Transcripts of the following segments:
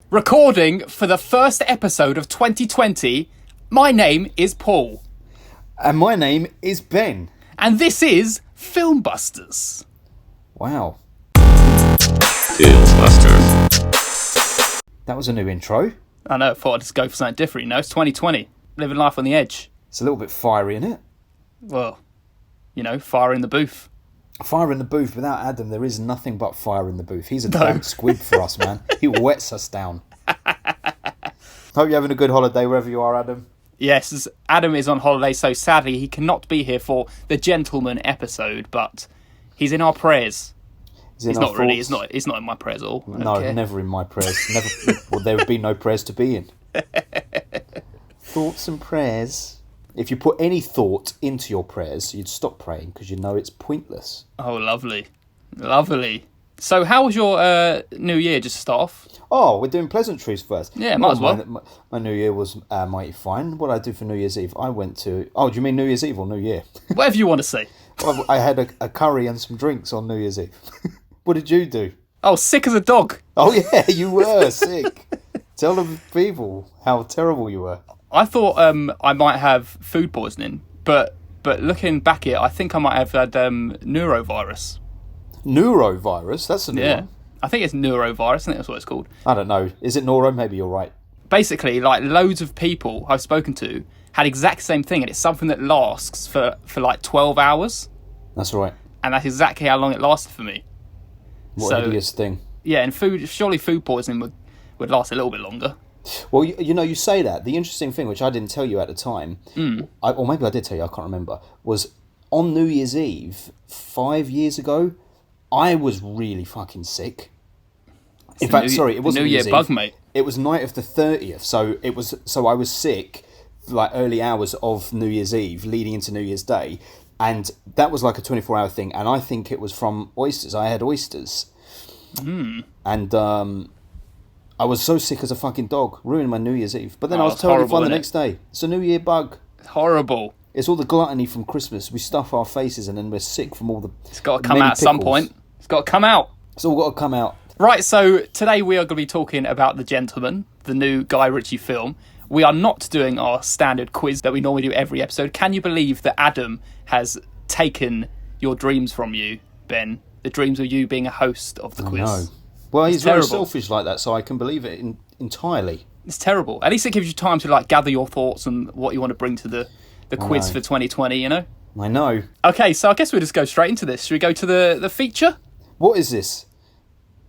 recording for the first episode of 2020. My name is Paul. And my name is Ben. And this is FilmBusters. Wow. FilmBusters. That was a new intro. I know, I thought I'd just go for something different, you know. It's 2020. Living life on the edge. It's a little bit fiery, isn't it? Well, you know, fire in the booth. Fire in the booth. Without Adam, there is nothing but fire in the booth. He's a damn squib for us, man. He wets us down. Hope you're having a good holiday wherever you are, Adam. Yes, Adam is on holiday, so sadly he cannot be here for the Gentleman episode, but he's in our prayers. He's not really. He's not in my prayers at all. No, never in my prayers. Never. Well, there would be no prayers to be in. Thoughts and prayers. If you put any thought into your prayers, you'd stop praying because you know it's pointless. Oh, lovely. Lovely. So how was your New Year, just to start off? Oh, we're doing pleasantries first. Yeah, might as well. My New Year was mighty fine. What did I do for New Year's Eve? I went to... Oh, do you mean New Year's Eve or New Year? Whatever you want to say. Well, I had a curry and some drinks on New Year's Eve. What did you do? Oh, sick as a dog. Oh, yeah, you were sick. Tell the people how terrible you were. I thought I might have food poisoning, but looking back at it, I think I might have had neurovirus. Neurovirus? That's a new one. I think it's neurovirus. I think that's what it's called. I don't know. Is it neuro? Maybe you're right. Basically, like loads of people I've spoken to had exact same thing, and it's something that lasts for like 12 hours. That's right. And that's exactly how long it lasted for me. What a hideous thing. Yeah, and surely food poisoning would last a little bit longer. Well, you know, you say that. The interesting thing, which I didn't tell you at the time, or maybe I did tell you, I can't remember, was on New Year's Eve 5 years ago, I was really fucking sick. In fact, sorry, it wasn't New Year bug, mate. It was night of the 30th, so I was sick, like early hours of New Year's Eve, leading into New Year's Day, and that was like a 24-hour thing, and I think it was from oysters. I had oysters. And I was so sick as a fucking dog, ruining my New Year's Eve. But then I was totally fine the next day. It's a New Year bug. Horrible. It's all the gluttony from Christmas. We stuff our faces and then we're sick from all the... It's got to come out at some point. It's got to come out. It's all got to come out. Right, so today we are going to be talking about The Gentleman, the new Guy Ritchie film. We are not doing our standard quiz that we normally do every episode. Can you believe that Adam has taken your dreams from you, Ben? The dreams of you being a host of the quiz. No. Well, he's terrible. very selfish like that, so I can believe it entirely. It's terrible. At least it gives you time to like gather your thoughts and what you want to bring to the quiz for 2020, you know? I know. Okay, so I guess we'll just go straight into this. Should we go to the feature? What is this?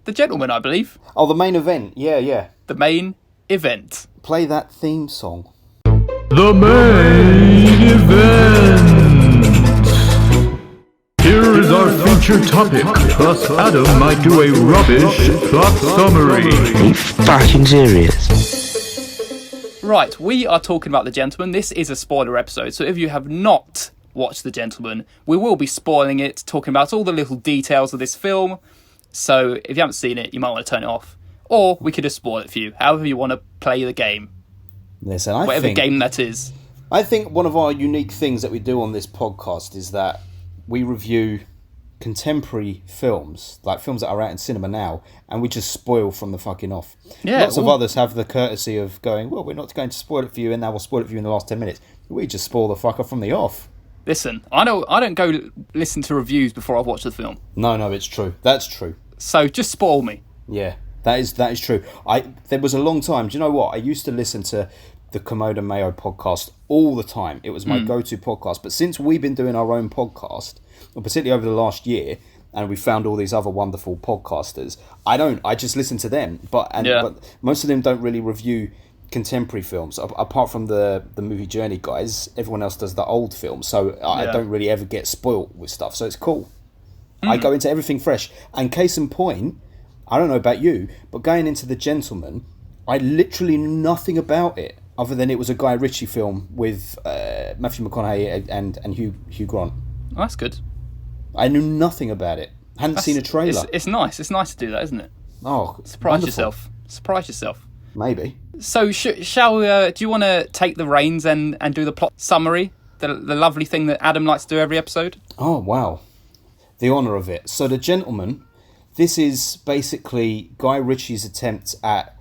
The Gentleman, I believe. Oh, the main event. Yeah. The main event. Play that theme song. The main event. Here is our feature topic, plus Adam might do a rubbish plot summary. Are you fucking serious? Right, we are talking about The Gentleman. This is a spoiler episode, so if you have not watched The Gentleman, we will be spoiling it, talking about all the little details of this film. So if you haven't seen it, you might want to turn it off. Or we could just spoil it for you, however you want to play the game. Listen, whatever game that is. I think one of our unique things that we do on this podcast is that we review contemporary films, like films that are out in cinema now, and we just spoil from the fucking off. Yeah, Lots of others have the courtesy of going, well, we're not going to spoil it for you, and now we'll spoil it for you in the last 10 minutes. We just spoil the fucker from the off. Listen, I don't go listen to reviews before I've watched the film. No, it's true. That's true. So just spoil me. Yeah, that is true. There was a long time. Do you know what? I used to listen to the Komodo Mayo podcast all the time. It was my go-to podcast. But since we've been doing our own podcast, and particularly over the last year, and we found all these other wonderful podcasters, I just listen to them. But most of them don't really review contemporary films. Apart from the movie Journey guys, everyone else does the old films. So I don't really ever get spoilt with stuff. So it's cool. I go into everything fresh. And case in point, I don't know about you, but going into The Gentleman, I literally knew nothing about it other than it was a Guy Ritchie film with Matthew McConaughey and Hugh Grant. Oh, that's good. I knew nothing about it. Hadn't seen a trailer. It's nice. It's nice to do that, isn't it? Oh, Surprise yourself. Maybe. So, shall do you want to take the reins and do the plot summary? The lovely thing that Adam likes to do every episode? Oh, wow. The honour of it. So, The Gentleman, this is basically Guy Ritchie's attempt at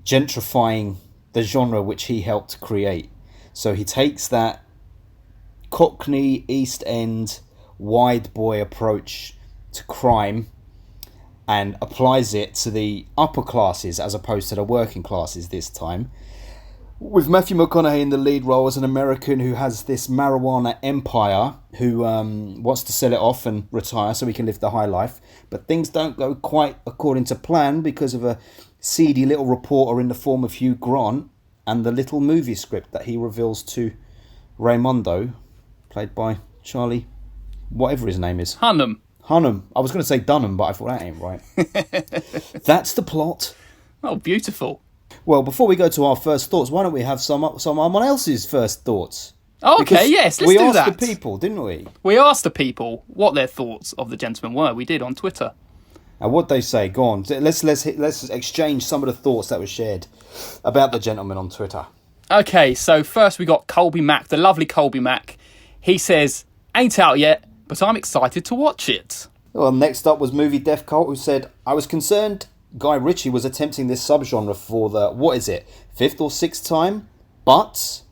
gentrifying the genre which he helped create. So he takes that Cockney, East End, wide boy approach to crime and applies it to the upper classes as opposed to the working classes this time. With Matthew McConaughey in the lead role as an American who has this marijuana empire who wants to sell it off and retire so he can live the high life. But things don't go quite according to plan because of a seedy little reporter in the form of Hugh Grant and the little movie script that he reveals to Raymondo, played by Charlie, whatever his name is. Hunnam. I was going to say Dunham, but I thought that ain't right. That's the plot. Oh, beautiful. Well, before we go to our first thoughts, why don't we have someone else's first thoughts? Okay, Because yes, let's we do asked that. the people, didn't we? We asked the people what their thoughts of The Gentleman were. We did on Twitter. And what they say, go on. Let's exchange some of the thoughts that were shared about The Gentleman on Twitter. Okay, so first we got Colby Mack, the lovely Colby Mack. He says, ain't out yet, but I'm excited to watch it. Well, next up was Movie Death Cult, who said, I was concerned Guy Ritchie was attempting this subgenre for the, 5th or 6th time? But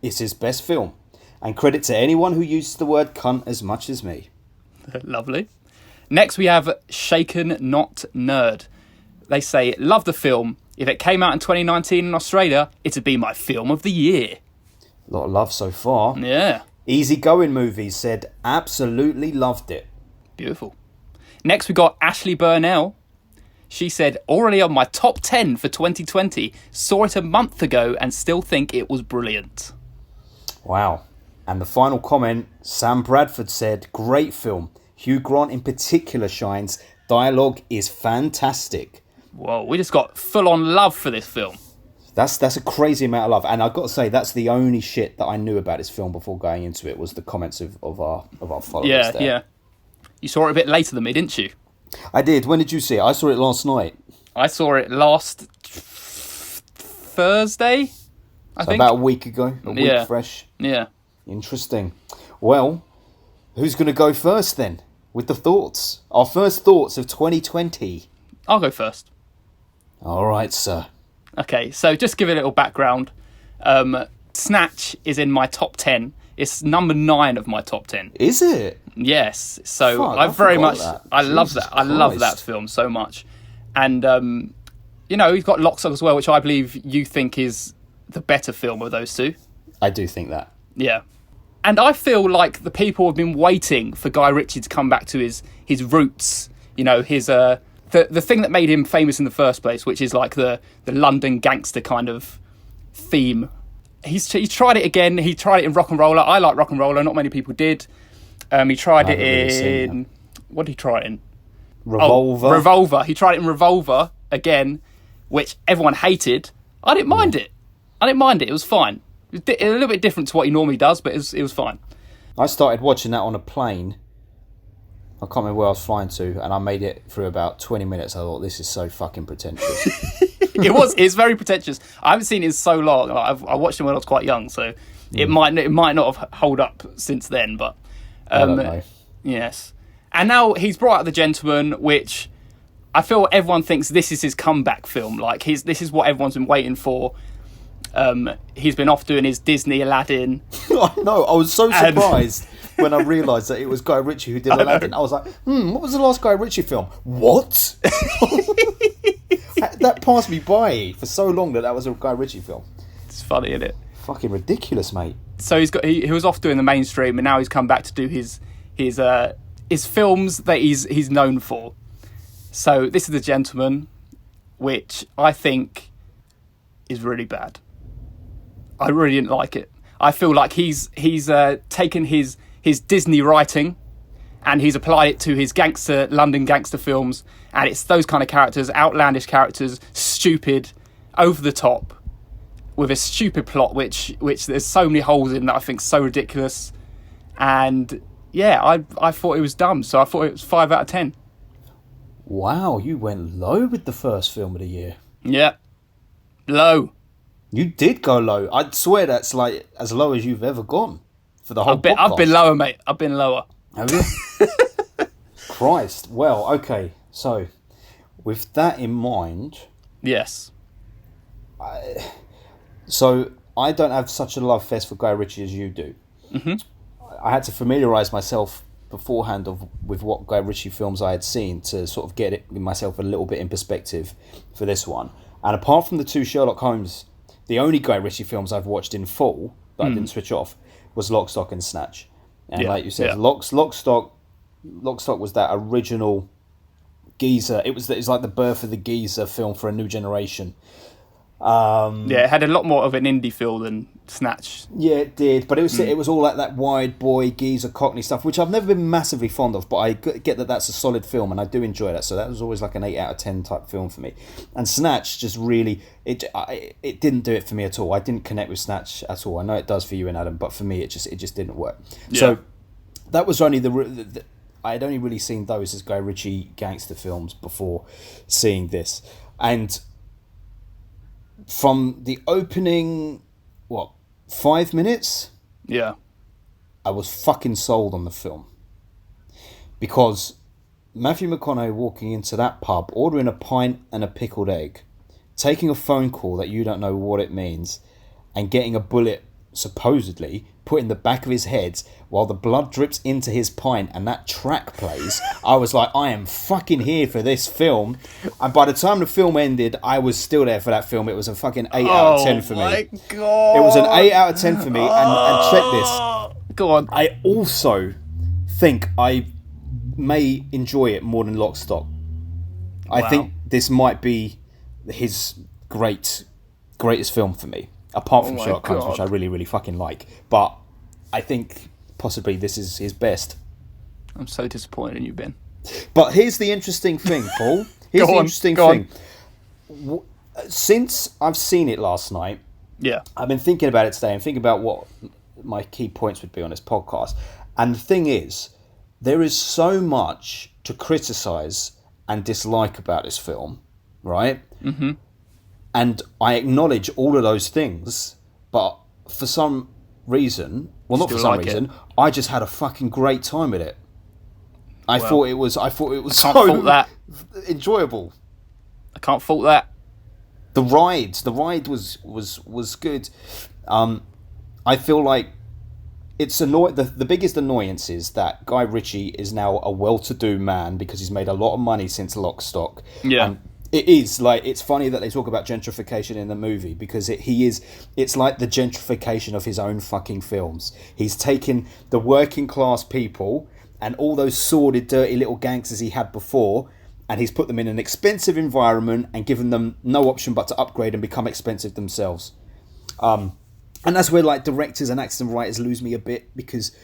it's his best film. And credit to anyone who uses the word cunt as much as me. Lovely. Next we have Shaken Not Nerd. They say, love the film. If it came out in 2019 in Australia, it'd be my film of the year. A lot of love so far. Yeah. Easy Going Movies said, absolutely loved it. Beautiful. Next we got Ashley Burnell. She said, already on my top 10 for 2020. Saw it a month ago and still think it was brilliant. Wow. And the final comment, Sam Bradford said, great film. Hugh Grant in particular shines. Dialogue is fantastic. Whoa, we just got full-on love for this film. That's a crazy amount of love. And I've got to say, that's the only shit that I knew about this film before going into it, was the comments of our followers Yeah, there. yeah. You saw it a bit later than me, didn't you? I did. When did you see it? I saw it last night. I saw it last Thursday, I think. About a week ago. A week fresh. Yeah. Interesting. Well, who's going to go first then with the thoughts? Our first thoughts of 2020. I'll go first. All right, sir. Okay, so just give it a little background. Snatch is in my top 10. It's number 9 of my top 10. Is it? Yes. So Fuck, I very forgot much... that. I love Jesus that. I love Christ. that film so much. And, you know, he's got Lockstock as well, which I believe you think is the better film of those two. I do think that. Yeah. And I feel like the people have been waiting for Guy Ritchie to come back to his roots. You know, his... the thing that made him famous in the first place, which is like the London gangster kind of theme. He's tried it again. He tried it in Rock and Roller. I like Rock and Roller. Not many people did. He tried it in... What did he try it in? Revolver. Oh, Revolver. He tried it in Revolver again, which everyone hated. I didn't mind it. It was fine. It was a little bit different to what he normally does, but it was fine. I started watching that on a plane. I can't remember where I was flying to, and I made it through about 20 minutes. I thought, this is so fucking pretentious. It's very pretentious. I haven't seen it in so long. I watched it when I was quite young, so it might not have held up since then. But I don't know. yes, and now he's brought out The Gentleman, which I feel everyone thinks this is his comeback film. Like this is what everyone's been waiting for. He's been off doing his Disney Aladdin. I know. I was so surprised when I realised that it was Guy Ritchie who did Aladdin. I was like, what was the last Guy Ritchie film? What? That passed me by for so long that was a Guy Ritchie film. It's funny, isn't it? Fucking ridiculous, mate. So he was off doing the mainstream, and now he's come back to do his films that he's known for. So this is The Gentleman, which I think is really bad. I really didn't like it. I feel like he's taken his Disney writing and he's applied it to his London gangster films, and it's those kind of characters, outlandish characters, stupid, over the top, with a stupid plot which there's so many holes in that I think is so ridiculous. And yeah, I thought it was dumb, so I thought it was 5 out of 10. Wow, you went low with the first film of the year. Yeah. Low. You did go low. I'd swear that's like as low as you've ever gone for the whole podcast. I've been lower, mate. I've been lower. Have you? Christ. Well, okay. So, with that in mind, Yes. So I don't have such a love fest for Guy Ritchie as you do. Mm-hmm. I had to familiarise myself beforehand with what Guy Ritchie films I had seen to sort of get myself a little bit in perspective for this one. And apart from the two Sherlock Holmes, the only Guy Ritchie films I've watched in full that I didn't switch off was Lock, Stock and Snatch. And like you said, Lock, Stock was that original geezer. It's like the birth of the geezer film for a new generation. It had a lot more of an indie feel than Snatch. Yeah, it did, but it was all like that wide boy geezer Cockney stuff, which I've never been massively fond of. But I get that that's a solid film, and I do enjoy that. So that was always like an 8 out of 10 type film for me. And Snatch just really it didn't do it for me at all. I didn't connect with Snatch at all. I know it does for you and Adam, but for me it just didn't work. Yeah. So that was only the I had only really seen those as Guy Ritchie gangster films before seeing this, and from the opening, 5 minutes? Yeah. I was fucking sold on the film. Because Matthew McConaughey walking into that pub, ordering a pint and a pickled egg, taking a phone call that you don't know what it means, and getting a bullet, supposedly, put in the back of his head while the blood drips into his pint and that track plays, I was like, I am fucking here for this film. And by the time the film ended, I was still there for that film. It was a fucking 8 out of 10 for me. Oh my God. It was an 8 out of 10 for me. And check this. Go on. I also think I may enjoy it more than Lock, Stock. I think this might be his greatest film for me. Apart from Sherlock Holmes, which I really, really fucking like. But I think possibly this is his best. I'm so disappointed in you, Ben. But here's the interesting thing, Paul. Here's the interesting thing. Since I've seen it last night, I've been thinking about it today and thinking about what my key points would be on this podcast. And the thing is, there is so much to criticise and dislike about this film, right? Mm-hmm. And I acknowledge all of those things, but for some reason, not for some reason, I just had a fucking great time with it. I thought it was so enjoyable. I can't fault that. The ride was good. I feel like it's the biggest annoyance is that Guy Ritchie is now a well-to-do man because he's made a lot of money since Lock, Stock. Yeah. And it is like, it's funny that they talk about gentrification in the movie because it's like the gentrification of his own fucking films. He's taken the working class people and all those sordid, dirty little gangsters he had before, and he's put them in an expensive environment and given them no option but to upgrade and become expensive themselves. And that's where like directors and actors and writers lose me a bit, because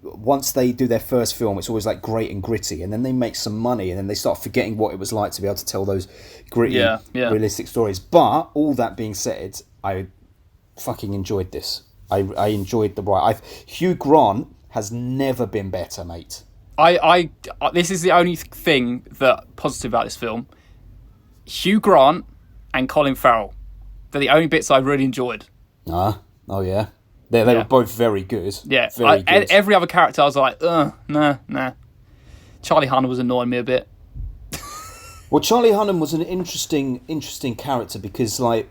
once they do their first film, it's always like great and gritty, and then they make some money, and then they start forgetting what it was like to be able to tell those gritty, realistic stories. But all that being said, I fucking enjoyed this. I enjoyed the ride. Hugh Grant has never been better, mate. I this is the only thing that positive about this film. Hugh Grant and Colin Farrell. They're the only bits I really enjoyed. Oh yeah. They were both very good. Yeah, very good. Every other character I was like, nah. Charlie Hunnam was annoying me a bit. Well, Charlie Hunnam was an interesting character because, like,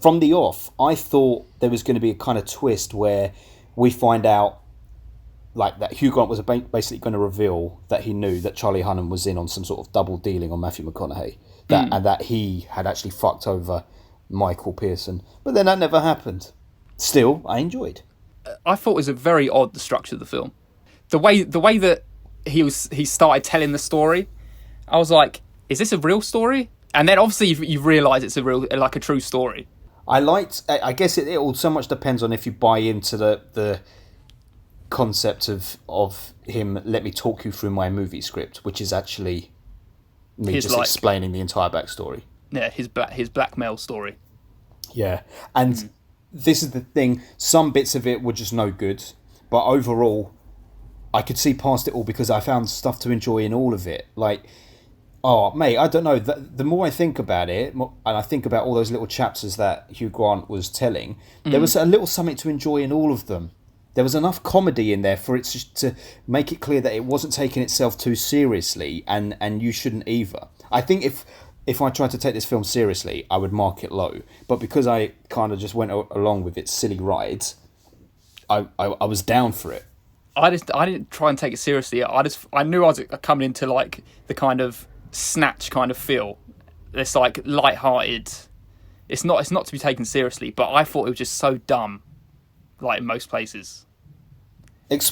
from the off, I thought there was going to be a kind of twist where we find out, like, that Hugh Grant was basically going to reveal that he knew that Charlie Hunnam was in on some sort of double dealing on Matthew McConaughey, and that he had actually fucked over Michael Pearson. But then that never happened. Still, I enjoyed. I thought it was a very odd structure of the film. The way that he started telling the story, I was like, is this a real story? And then obviously you realise it's a true story. I guess it all so much depends on if you buy into the concept of him, let me talk you through my movie script, which is actually me explaining the entire backstory. Yeah, his blackmail story. Yeah, and this is the thing, some bits of it were just no good, but overall, I could see past it all because I found stuff to enjoy in all of it. Like, oh, mate, I don't know, the more I think about it, and I think about all those little chapters that Hugh Grant was telling, there was a little something to enjoy in all of them. There was enough comedy in there for it to make it clear that it wasn't taking itself too seriously, and you shouldn't either. I think if if I tried to take this film seriously, I would mark it low. But because I kind of just went along with its silly rides, I was down for it. I didn't try and take it seriously. I knew I was coming into like the kind of Snatch kind of feel. It's like light-hearted. It's not to be taken seriously, but I thought it was just so dumb, like in most places.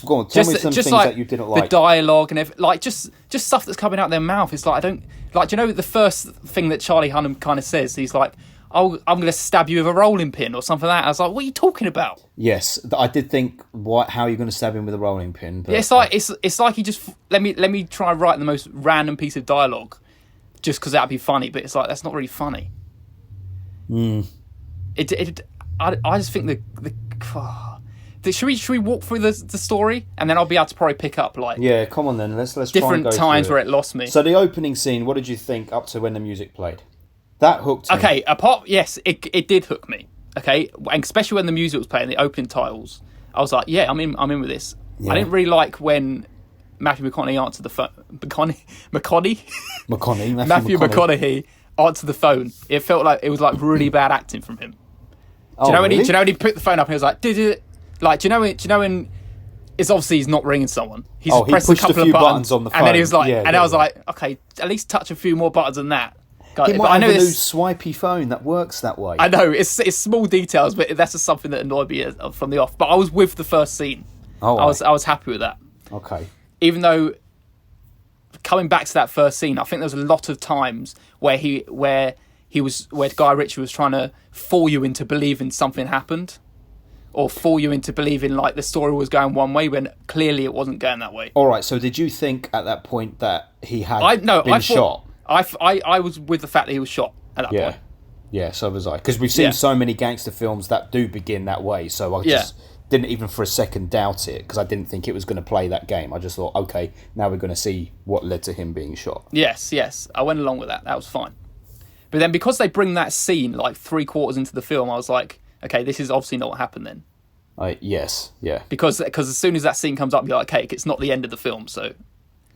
Go on, tell me some things like that you didn't like. The dialogue and everything, like just stuff that's coming out their mouth. It's like I don't like. Do you know the first thing that Charlie Hunnam kind of says? He's like, "Oh, I'm going to stab you with a rolling pin" or something like that. I was like, "What are you talking about?" Yes, I did think, how are you going to stab him with a rolling pin? But, yeah, it's like he just let me try and write the most random piece of dialogue, just because that'd be funny. But it's like that's not really funny. I just think should we walk through the story and then I'll be able to probably pick up like come on then let's different try and go times where it lost me. So the opening scene, what did you think up to when the music played? That hooked me. Okay, yes, it did hook me. Okay, and especially when the music was playing, the opening titles, I was like, yeah, I'm in with this. Yeah. I didn't really like when Matthew McConaughey answered the phone. Matthew McConaughey answered the phone. It felt like it was like really bad acting from him. Do you know when he picked the phone up and he was like, did it? Like, do you know when it's obviously he's not ringing someone. He's pressed a couple of buttons on the phone. And then he was like, I was like, okay, at least touch a few more buttons than that. He might have a new swipey phone that works that way. I know, it's small details, but that's just something that annoyed me from the off. But I was with the first scene. I was happy with that. Okay. Even though coming back to that first scene, I think there was a lot of times where Guy Ritchie was trying to fool you into believing something happened. Or fool you into believing like the story was going one way when clearly it wasn't going that way. All right, so did you think at that point that he had been shot? I was with the fact that he was shot at that point. Yeah, so was I. Because we've seen so many gangster films that do begin that way, so I just didn't even for a second doubt it, because I didn't think it was going to play that game. I just thought, okay, now we're going to see what led to him being shot. Yes, I went along with that. That was fine. But then because they bring that scene like 3/4 into the film, I was like, okay, this is obviously not what happened then. Yes, yeah. Because as soon as that scene comes up, you're like, okay, it's not the end of the film, so...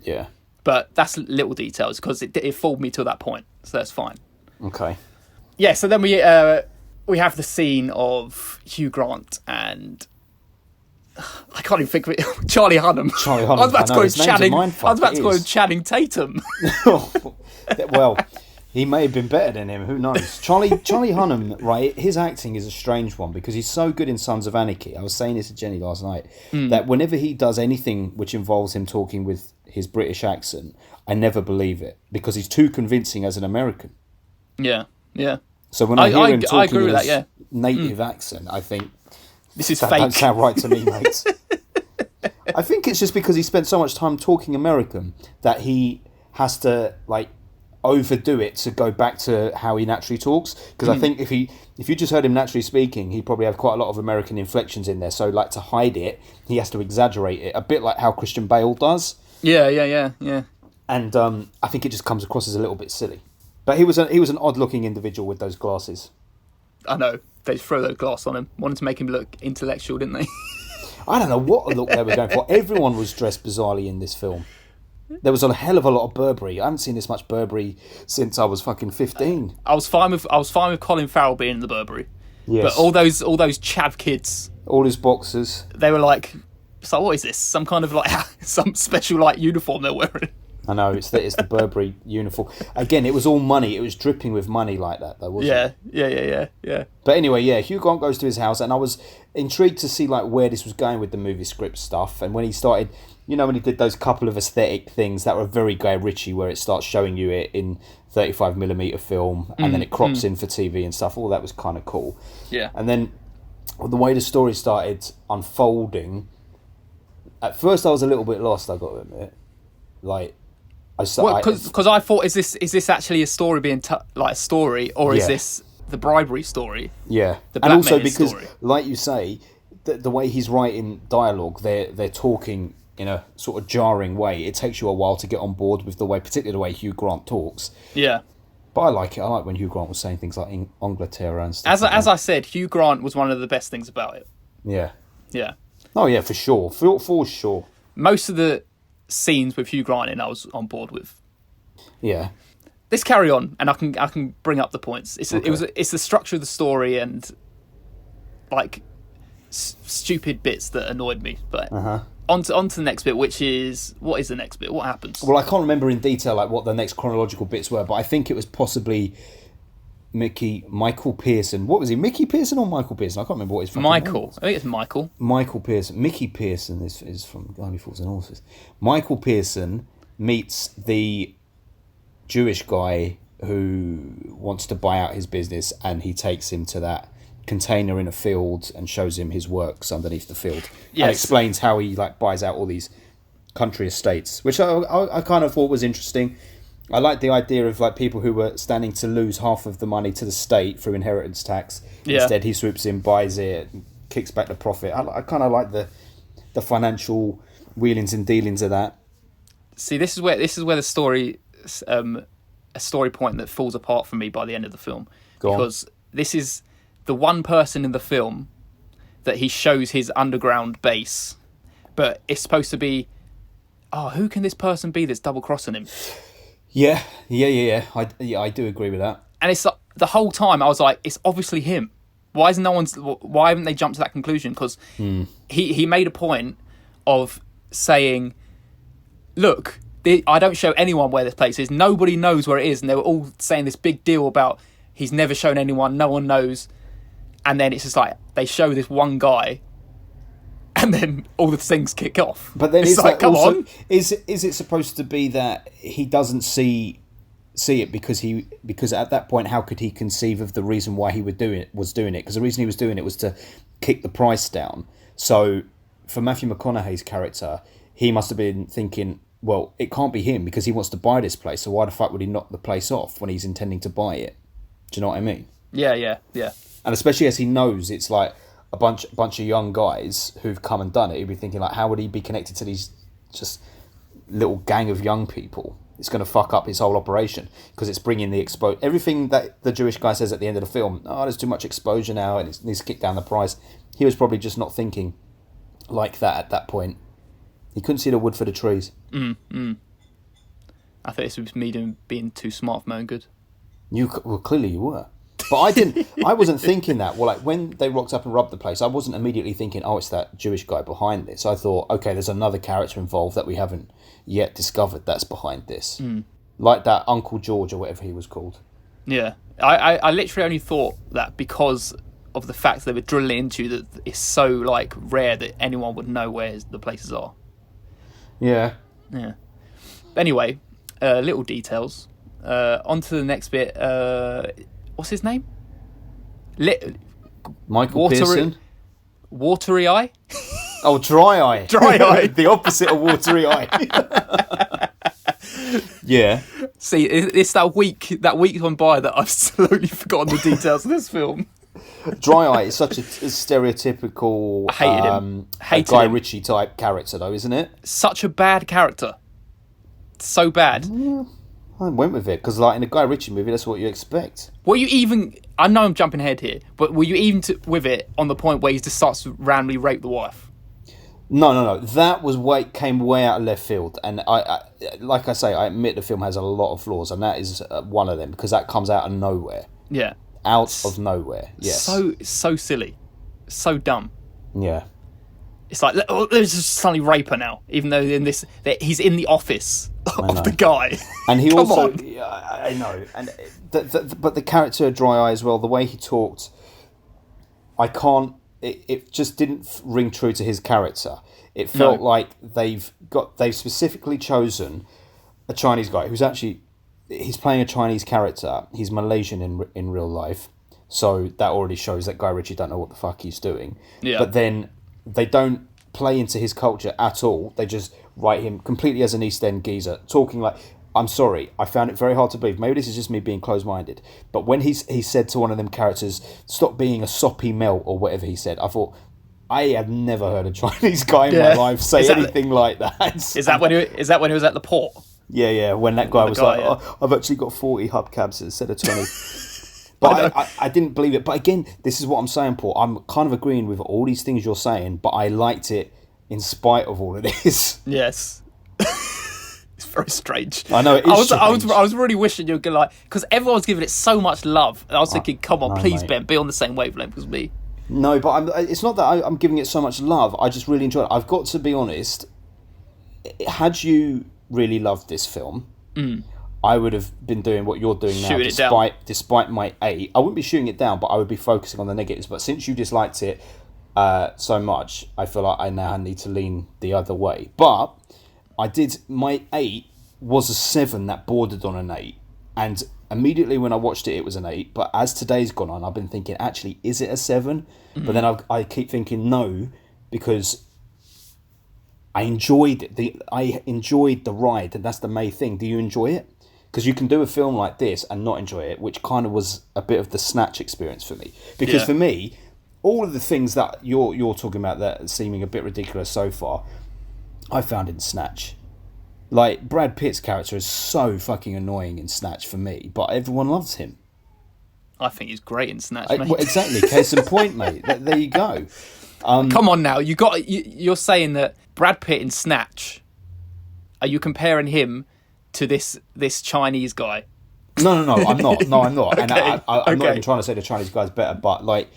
Yeah. But that's little details, because it fooled me to that point, so that's fine. Okay. Yeah, so then we have the scene of Hugh Grant and... I can't even think of it. Charlie Hunnam. I was about to call him Channing Tatum. Well... He may have been better than him, who knows? Charlie Hunnam, right, his acting is a strange one because he's so good in Sons of Anarchy. I was saying this to Jenny last night, that whenever he does anything which involves him talking with his British accent, I never believe it because he's too convincing as an American. Yeah. So when I hear him talking with in that, his native accent, I think, this is that fake. Don't sound right to me, mate. I think it's just because he spent so much time talking American that he has to, like, overdo it to go back to how he naturally talks, because I think if you just heard him naturally speaking, he'd probably have quite a lot of American inflections in there, so like to hide it he has to exaggerate it a bit, like how Christian Bale does. Yeah. And I think it just comes across as a little bit silly, but he was an odd looking individual with those glasses. I know, they throw those glasses on him, wanted to make him look intellectual, didn't they? I don't know what look they were going for. Everyone was dressed bizarrely in this film. There was a hell of a lot of Burberry. I haven't seen this much Burberry since I was fucking 15. I was fine with Colin Farrell being in the Burberry. Yes. But all those chav kids, all his boxers, they were like, so what is this? Some kind of like some special like uniform they're wearing. I know, it's the Burberry uniform. Again, it was all money. It was dripping with money like that, though, wasn't it? Yeah. But anyway, Hugh Grant goes to his house, and I was intrigued to see like where this was going with the movie script stuff. And when he started, when he did those couple of aesthetic things that were very Guy Ritchie, where it starts showing you it in 35mm film, and then it crops in for TV and stuff. All that was kind of cool. Yeah. And then the way the story started unfolding, at first I was a little bit lost, I got to admit. Like, because I thought, is this actually a story being like a story, or is this the bribery story? Yeah, and also because, story? Like you say, the way he's writing dialogue, they're talking in a sort of jarring way. It takes you a while to get on board with the way, particularly the way Hugh Grant talks. Yeah, but I like it. I like when Hugh Grant was saying things like Angleterre and stuff. As I said, Hugh Grant was one of the best things about it. Yeah. Oh yeah, for sure, for sure. Most of the scenes with Hugh Grant in, I was on board with. Yeah. let's carry on, and I can bring up the points. It's the structure of the story and like stupid bits that annoyed me. But on to the next bit, which is what is the next bit? What happens? Well, I can't remember in detail like what the next chronological bits were, but I think it was possibly Michael Pearson. What was he? Mickey Pearson or Michael Pearson? I can't remember what his fucking name was. I think it's Michael. Michael Pearson. Mickey Pearson is from Guy Fawkes and Horses. Michael Pearson meets the Jewish guy who wants to buy out his business, and he takes him to that container in a field and shows him his works underneath the field. Yes. And explains how he like buys out all these country estates, which I kind of thought was interesting. I like the idea of like people who were standing to lose half of the money to the state through inheritance tax. Yeah. Instead, he swoops in, buys it, kicks back the profit. I kind of like the financial wheelings and dealings of that. See, this is where the story, a story point that falls apart for me by the end of the film, because this is the one person in the film that he shows his underground base, but it's supposed to be, who can this person be that's double crossing him? Yeah. I do agree with that. And it's like, the whole time I was like, it's obviously him. Why haven't they jumped to that conclusion? Because he made a point of saying, look, I don't show anyone where this place is. Nobody knows where it is. And they were all saying this big deal about he's never shown anyone. No one knows. And then it's just like they show this one guy, and then all the things kick off. But then it's like, come on. Is it supposed to be that he doesn't see it because at that point, how could he conceive of the reason why he was doing it? Because the reason he was doing it was to kick the price down. So for Matthew McConaughey's character, he must have been thinking, well, it can't be him because he wants to buy this place. So why the fuck would he knock the place off when he's intending to buy it? Do you know what I mean? Yeah. And especially as he knows it's like a bunch of young guys who've come and done it, he'd be thinking like, how would he be connected to these just little gang of young people? It's going to fuck up his whole operation because it's bringing the everything that the Jewish guy says at the end of the film. There's too much exposure now, and it needs to kick down the price. He was probably just not thinking like that at that point. He couldn't see the wood for the trees. I think this was me being too smart for my own good. Well, clearly you were. But I didn't. I wasn't thinking that. Well, like when they rocked up and robbed the place, I wasn't immediately thinking, it's that Jewish guy behind this. I thought, okay, there's another character involved that we haven't yet discovered that's behind this. Like that Uncle George or whatever he was called. Yeah. I literally only thought that because of the fact that they were drilling into that it's so like rare that anyone would know where the places are. Yeah. Anyway, little details. On to the next bit. What's his name? Michael Pearson. Watery eye? Oh, dry eye. Dry eye. The opposite of watery eye. Yeah. See, it's that week gone by that I've slowly forgotten the details of this film. Dry eye is such a stereotypical I hated him. Guy Ritchie type character, though, isn't it? Such a bad character. So bad. Yeah, I went with it because, like, in a Guy Ritchie movie, that's what you expect. Were you even? I know I'm jumping ahead here, but were you even with it on the point where he just starts to randomly rape the wife? No. That came way out of left field, and I like I say, I admit the film has a lot of flaws, and that is one of them because that comes out of nowhere. Yeah. Out of nowhere. Yes. So silly, so dumb. Yeah. It's like, let's just suddenly rape her now, even though he's in the office of the guy. And he also, I know, and but the character of Dry Eye as well, the way he talked, it just didn't ring true to his character. It felt like they've specifically chosen a Chinese guy who's actually, he's playing a Chinese character. He's Malaysian in real life, so that already shows that Guy Ritchie don't know what the fuck he's doing. Yeah. But then they don't play into his culture at all. They just write him completely as an East End geezer, talking like, I'm sorry, I found it very hard to believe. Maybe this is just me being closed-minded. But when he said to one of them characters, stop being a soppy melt, or whatever he said, I thought, I have never heard a Chinese guy in my life say anything like that. Is that when he was at the port? Yeah. When that guy was I've actually got 40 hubcaps instead of 20. But I didn't believe it. But again, this is what I'm saying, Paul. I'm kind of agreeing with all these things you're saying, but I liked it in spite of all of this. Yes. very strange. I know, it is strange. I was really wishing you were going to because everyone's giving it so much love. And I was thinking, come on, please, mate. Ben, be on the same wavelength as me. No, but it's not that I'm giving it so much love. I just really enjoy it. I've got to be honest. Had you really loved this film, I would have been doing what you're doing now, despite my 8. I wouldn't be shooting it down, but I would be focusing on the negatives. But since you disliked it so much, I feel like I now need to lean the other way. But my 8 was a 7 that bordered on an 8, and immediately when I watched it, it was an 8. But as today's gone on, I've been thinking, actually, is it a 7? But then I keep thinking no, because I enjoyed the ride, and that's the main thing. Do you enjoy it? Because you can do a film like this and not enjoy it, which kind of was a bit of the Snatch experience for me. Because for me, all of the things that you're talking about that are seeming a bit ridiculous so far, I found in Snatch. Like, Brad Pitt's character is so fucking annoying in Snatch for me, but everyone loves him. I think he's great in Snatch, mate. Well, exactly. Case in point, mate. There you go. Come on now, you're saying that Brad Pitt in Snatch, are you comparing him to this Chinese guy? No, I'm not. No, I'm not. Okay. And I'm not even trying to say the Chinese guy's better, but like,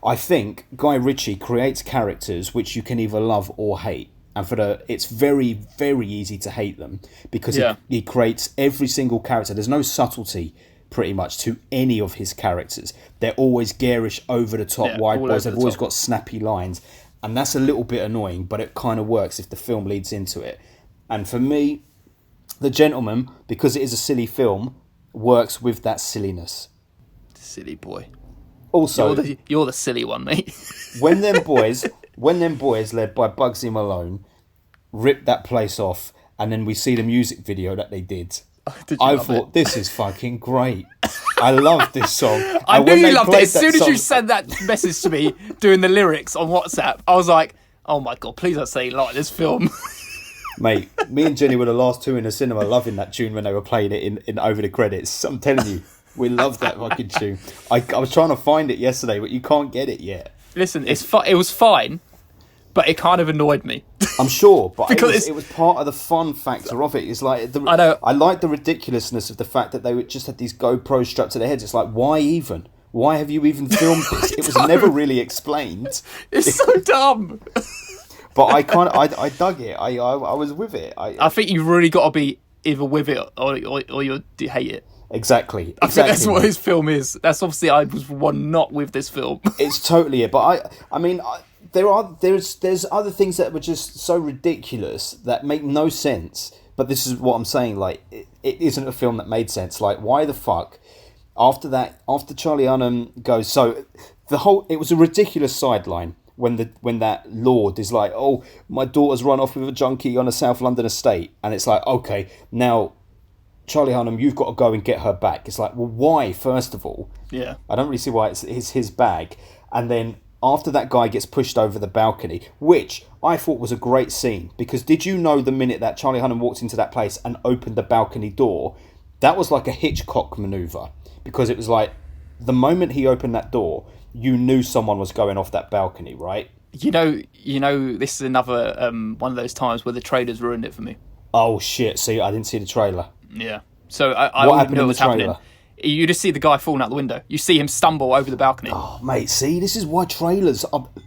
I think Guy Ritchie creates characters which you can either love or hate. And it's very, very easy to hate them because he creates every single character. There's no subtlety, pretty much, to any of his characters. They're always garish, over the top, wide boys. They've always got snappy lines. And that's a little bit annoying, but it kind of works if the film leads into it. And for me, The Gentleman, because it is a silly film, works with that silliness. Silly boy. Also, you're the silly one, mate. when them boys led by Bugsy Malone rip that place off, and then we see the music video that they did. I thought, this is fucking great. I love this song. I knew you loved it. As soon as you sent that message to me doing the lyrics on WhatsApp, I was like, oh my God, please don't say you like this film. Mate, me and Jenny were the last two in the cinema loving that tune when they were playing it in over the credits. I'm telling you, we loved that fucking tune. I was trying to find it yesterday, but you can't get it yet. Listen, it was fine, but it kind of annoyed me. I'm sure, but because it was part of the fun factor of it. It's like I know. I like the ridiculousness of the fact that they just had these GoPros strapped to their heads. It's like, why even? Why have you even filmed this? It was never really explained. It's so dumb. But I dug it. I was with it. I think you've really got to be either with it or you hate it. Exactly. I think that's what his film is. That's obviously I was one not with this film. It's totally it. But I mean, there's other things that were just so ridiculous that make no sense. But this is what I'm saying. Like, it isn't a film that made sense. Like, why the fuck? After Charlie Hunnam goes, so it was a ridiculous sideline. When that lord is like, oh, my daughter's run off with a junkie on a South London estate, and it's like, okay, now Charlie Hunnam, you've got to go and get her back. It's like, well, why? First of all, I don't really see why it's his bag. And then after that guy gets pushed over the balcony, which I thought was a great scene, because did you know the minute that Charlie Hunnam walked into that place and opened the balcony door, that was like a Hitchcock maneuver, because it was like the moment he opened that door, you knew someone was going off that balcony, right? You know, this is another one of those times where the trailers ruined it for me. Oh shit! See, I didn't see the trailer. Yeah, so I what happened knew in what was the trailer? happening. You just see the guy falling out the window. You see him stumble over the balcony. Oh, mate, see, this is why trailers.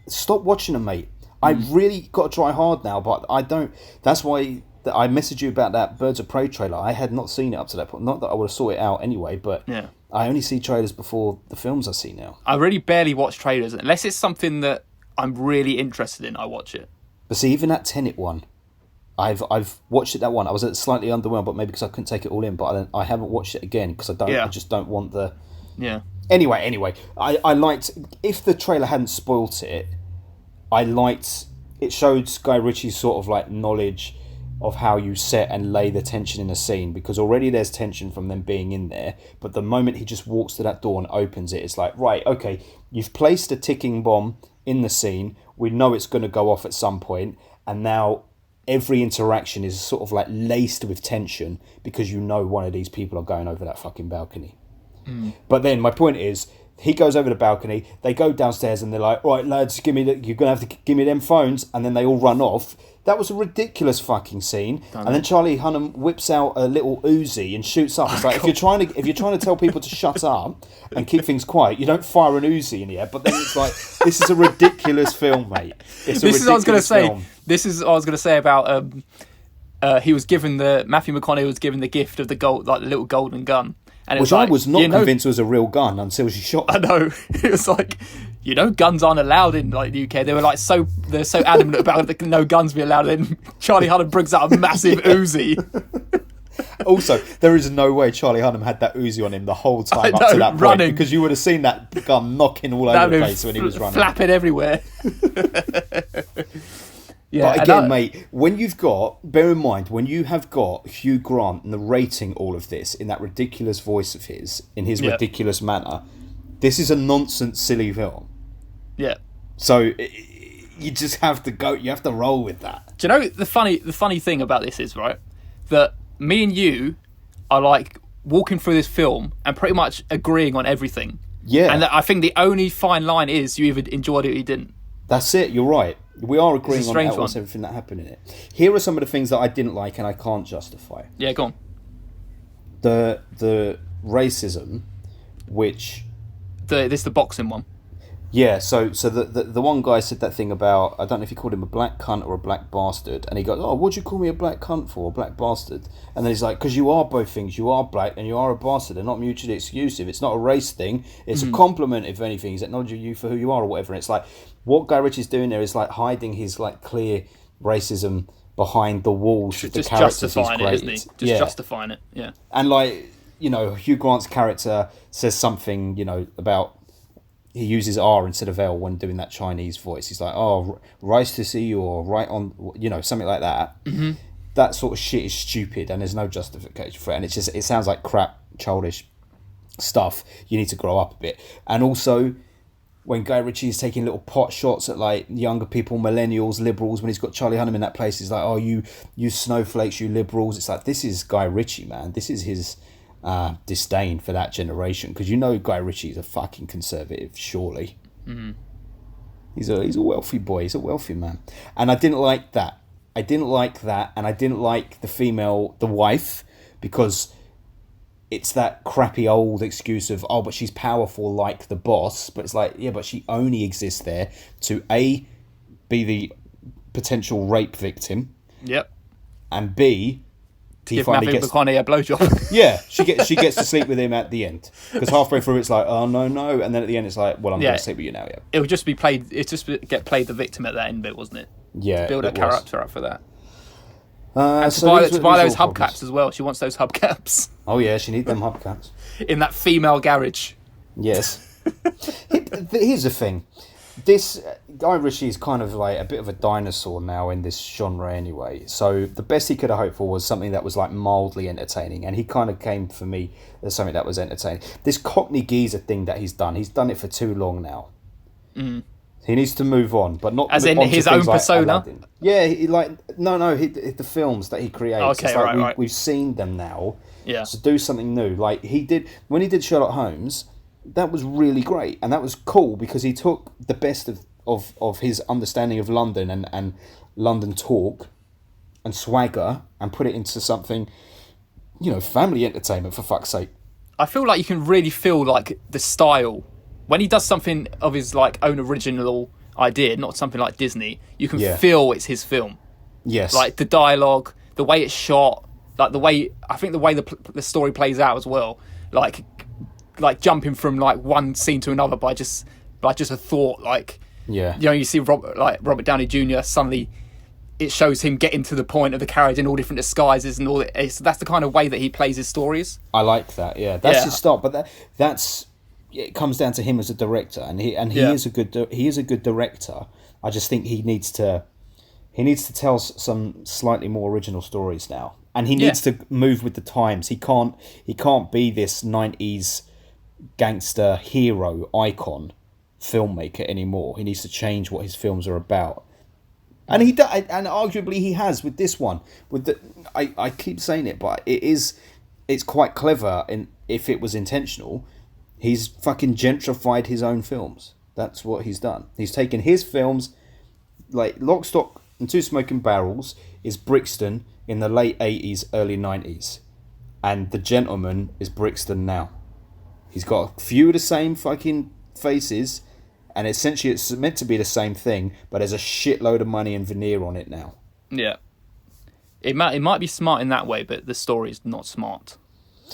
Stop watching them, mate. I really got to try hard now, but I don't. That's why I messaged you about that Birds of Prey trailer. I had not seen it up to that point. Not that I would have sought it out anyway, but I only see trailers before the films I see now. I really barely watch trailers unless it's something that I'm really interested in. I watch it. But see, even that Tenet one, I've watched it. That one, I was slightly underwhelmed, but maybe because I couldn't take it all in. But I haven't watched it again because I don't. I just don't want the. Yeah. Anyway, I liked. If the trailer hadn't spoilt it, I liked. It showed Guy Ritchie's sort of like knowledge of how you set and lay the tension in a scene, because already there's tension from them being in there, but the moment he just walks to that door and opens it, it's like, right, okay, you've placed a ticking bomb in the scene, we know it's going to go off at some point, and now every interaction is sort of like laced with tension because you know one of these people are going over that fucking balcony. But then my point is, He goes over the balcony. They go downstairs and they're like, "Right, lads, you're gonna have to give me them phones," and then they all run off. That was a ridiculous fucking scene. And then Charlie Hunnam whips out a little Uzi and shoots up. It's like if you're trying to tell people to shut up and keep things quiet, you don't fire an Uzi in the air. But then it's like, this is a ridiculous film, mate. This is what I was going to say. This is what I was going to say about Matthew McConaughey was given the gift of the little golden gun. And which I was not convinced was a real gun until she shot it. I know. It was like, guns aren't allowed in like the UK. They were like they're so adamant about it that no guns be allowed in. Charlie Hunnam brings out a massive Uzi. Also, there is no way Charlie Hunnam had that Uzi on him the whole time up to that point, running. Because you would have seen that gun knocking all over the place when he was running. Flapping everywhere. Yeah, but again, mate, bear in mind, when you have got Hugh Grant narrating all of this in that ridiculous voice of his, in his ridiculous manner, this is a nonsense, silly film. Yeah. So you just have to you have to roll with that. Do you know the funny thing about this is, right, that me and you are like walking through this film and pretty much agreeing on everything. Yeah. And I think the only fine line is you either enjoyed it or you didn't. That's it, you're right. We are agreeing on almost everything that happened in it. Here are some of the things that I didn't like and I can't justify. Yeah, go on. The racism, which... This is the boxing one. Yeah, so the one guy said that thing about, I don't know if he called him a black cunt or a black bastard, and he goes, "Oh, what'd you call me a black cunt for, a black bastard?" And then he's like, "Because you are both things, you are black and you are a bastard, they're not mutually exclusive, it's not a race thing, it's a compliment, if anything, he's acknowledging you for who you are," or whatever. And it's like, what Guy Ritchie's doing there is like hiding his like clear racism behind the walls of the characters he's created. Isn't he? Just justifying it, yeah. And like, Hugh Grant's character says something, about... He uses R instead of L when doing that Chinese voice. He's like, "Oh, nice to see you," or "right on," something like that. Mm-hmm. That sort of shit is stupid, and there's no justification for it. And it sounds like crap, childish stuff. You need to grow up a bit. And also, when Guy Ritchie is taking little pot shots at like younger people, millennials, liberals, when he's got Charlie Hunnam in that place, he's like, "Oh, you snowflakes, you liberals." It's like, this is Guy Ritchie, man. This is his disdain for that generation, because Guy Ritchie is a fucking conservative, surely. Mm-hmm. He's a wealthy boy, he's a wealthy man, and I didn't like that. And I didn't like the wife, because it's that crappy old excuse of, "Oh, but she's powerful like the boss," but it's like, yeah, but she only exists there to A, be the potential rape victim, yep, and B, give Matthew McConaughey a blowjob. Yeah, she gets to sleep with him at the end, because halfway through it's like, "Oh no," and then at the end it's like, "Well, I'm going to sleep with you now." Yeah, it would just be played. It's just get played the victim at that end bit, wasn't it? Yeah, to build her character up for that. And to buy those hubcaps as well. She wants those hubcaps. Oh yeah, she needs them hubcaps in that female garage. Yes. Here's the thing. This Guy Ritchie is kind of like a bit of a dinosaur now in this genre anyway. So the best he could have hoped for was something that was like mildly entertaining, and he kind of came for me as something that was entertaining. This Cockney geezer thing that he's done it for too long now. Mm. He needs to move on, but not as in his own persona. Yeah, the films that he creates. Okay, right. We've seen them now. Yeah. So do something new. Like when he did Sherlock Holmes. That was really great, and that was cool because he took the best of his understanding of London and London talk and swagger and put it into something, family entertainment, for fuck's sake. I feel like you can really feel like the style when he does something of his like own original idea, not something like Disney. You can feel it's his film. Yes, like the dialogue, the way it's shot, like the way the story plays out as well, like jumping from like one scene to another by just a thought, like you see Robert Downey Jr. suddenly it shows him getting to the point of the carriage in all different disguises and all that. That's the kind of way that he plays his stories. I like that. That's his start, but it comes down to him as a director, and he is a good director. I just think he needs to tell some slightly more original stories now, and he needs to move with the times. He can't be this 90s gangster hero icon filmmaker anymore. He needs to change what his films are about, and and arguably he has with this one. I keep saying it, but it's quite clever, and if it was intentional, He's fucking gentrified his own films. That's what he's done. He's taken his films, like Lock, Stock and Two Smoking Barrels is Brixton in the late 80s, early 90s. And The Gentleman is Brixton now. He's got a few of the same fucking faces, and essentially it's meant to be the same thing, but there's a shitload of money and veneer on it now. Yeah. It might be smart in that way, but the story's not smart.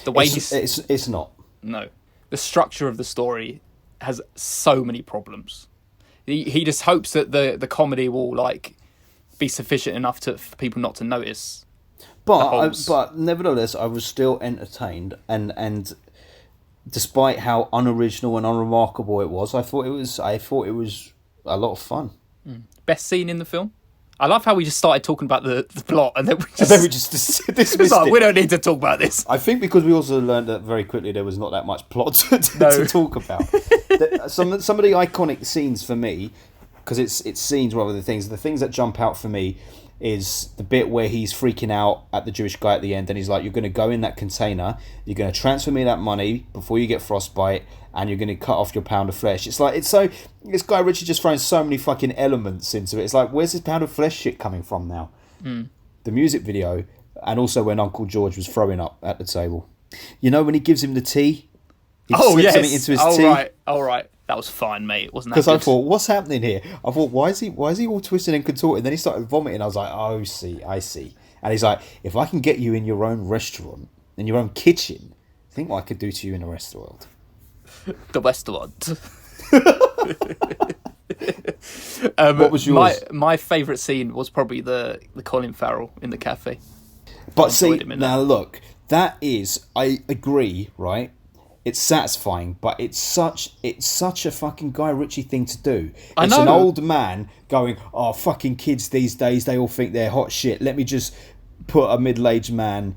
The way it's not. No. The structure of the story has so many problems. He just hopes that the comedy will like be sufficient enough for people not to notice. But nevertheless, I was still entertained, and despite how unoriginal and unremarkable it was, I thought it was a lot of fun. Best scene in the film? I love how we just started talking about the plot and then we just dismissed like, it. we don't need to talk about this. I think because we also learned that very quickly there was not that much plot to talk about. Some of the iconic scenes for me, because it's scenes rather than things, the things that jump out for me is the bit where he's freaking out at the Jewish guy at the end, and he's like, you're going to go in that container, you're going to transfer me that money before you get frostbite, and you're going to cut off your pound of flesh. It's this Guy Ritchie just throwing so many fucking elements into it. It's like, where's this pound of flesh shit coming from now? The music video, and also when Uncle George was throwing up at the table. You know when he gives him the tea? He slips something into his tea. All right. That was fine, mate. It wasn't that Because good. I thought, what's happening here? I thought, why is he all twisted and contorted? Then he started vomiting. I was like, oh, I see. And he's like, if I can get you in your own restaurant, in your own kitchen, think what I could do to you in the restaurant. The restaurant. What was yours? My favourite scene was probably the Colin Farrell in the cafe. But see, now look, that is, I agree, right? It's satisfying, but it's such a fucking Guy Ritchie thing to do. I It's know. an old man going, oh, fucking kids these days, they all think they're hot shit. Let me just put a middle-aged man